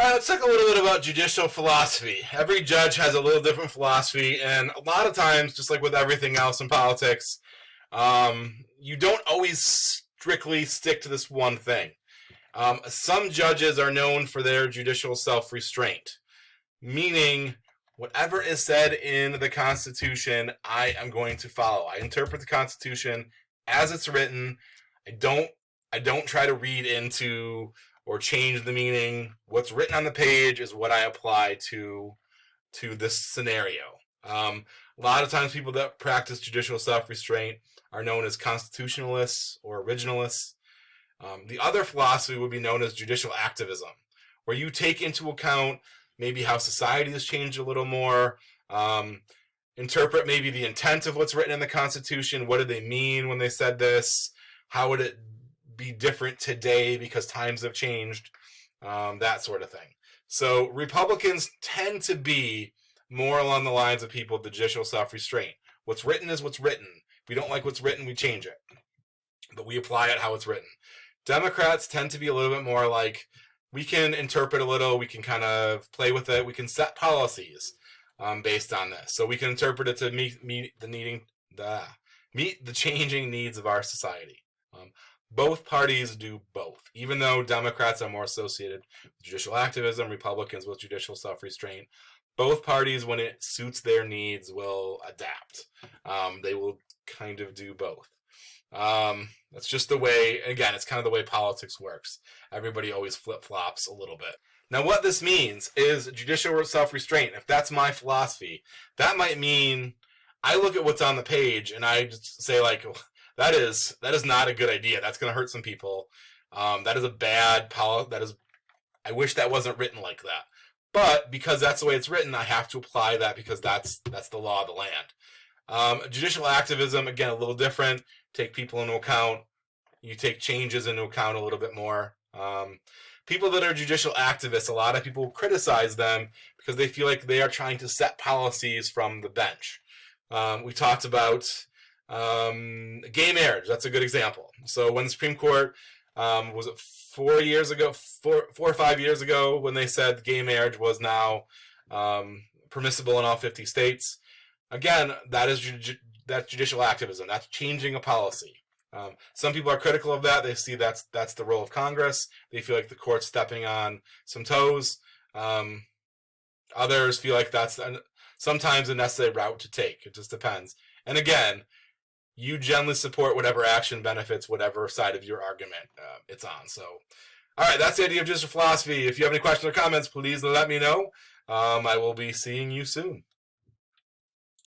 All right, let's talk a little bit about judicial philosophy. Every judge has a little different philosophy, and a lot of times, just like with everything else in politics, you don't always strictly stick to this one thing. Some judges are known for their judicial self-restraint, meaning whatever is said in the Constitution, I am going to follow. I interpret the Constitution as it's written. I don't try to read into or change the meaning. What's written on the page is what I apply to this scenario. A lot of times people that practice judicial self-restraint are known as constitutionalists or originalists. The other philosophy would be known as judicial activism, where you take into account maybe how society has changed a little more, interpret maybe the intent of what's written in the Constitution. What did they mean when they said this? How would it be different today because times have changed? That sort of thing. So Republicans tend to be more along the lines of people with the judicial self-restraint. What's written is what's written. If we don't like what's written, we change it. But we apply it how it's written. Democrats tend to be a little bit more like, we can interpret a little, we can kind of play with it, we can set policies based on this. So we can interpret it to meet the changing needs of our society. Both parties do both. Even though Democrats are more associated with judicial activism, Republicans with judicial self-restraint, both parties, when it suits their needs, will adapt. They will kind of do both. That's just the way, again, it's kind of the way politics works. Everybody always flip-flops a little bit. Now, what this means is judicial self-restraint. If that's my philosophy, that might mean I look at what's on the page and I just say, like, that is not a good idea. That's going to hurt some people. That is a bad policy. I wish that wasn't written like that. But because that's the way it's written, I have to apply that because that's the law of the land. Judicial activism, again, a little different. Take people into account. You take changes into account a little bit more. People that are judicial activists, a lot of people criticize them because they feel like they are trying to set policies from the bench. We talked about gay marriage. That's a good example. So when the Supreme Court, was it 4 or 5 years ago, when they said gay marriage was now permissible in all 50 states, again, that's judicial activism. That's changing a policy. Some people are critical of that. They see that's the role of Congress. They feel like the court's stepping on some toes. Others feel like that's sometimes a necessary route to take. It just depends. And again, you generally support whatever action benefits whatever side of your argument it's on. So, all right, that's the idea of judicial philosophy. If you have any questions or comments, please let me know. I will be seeing you soon.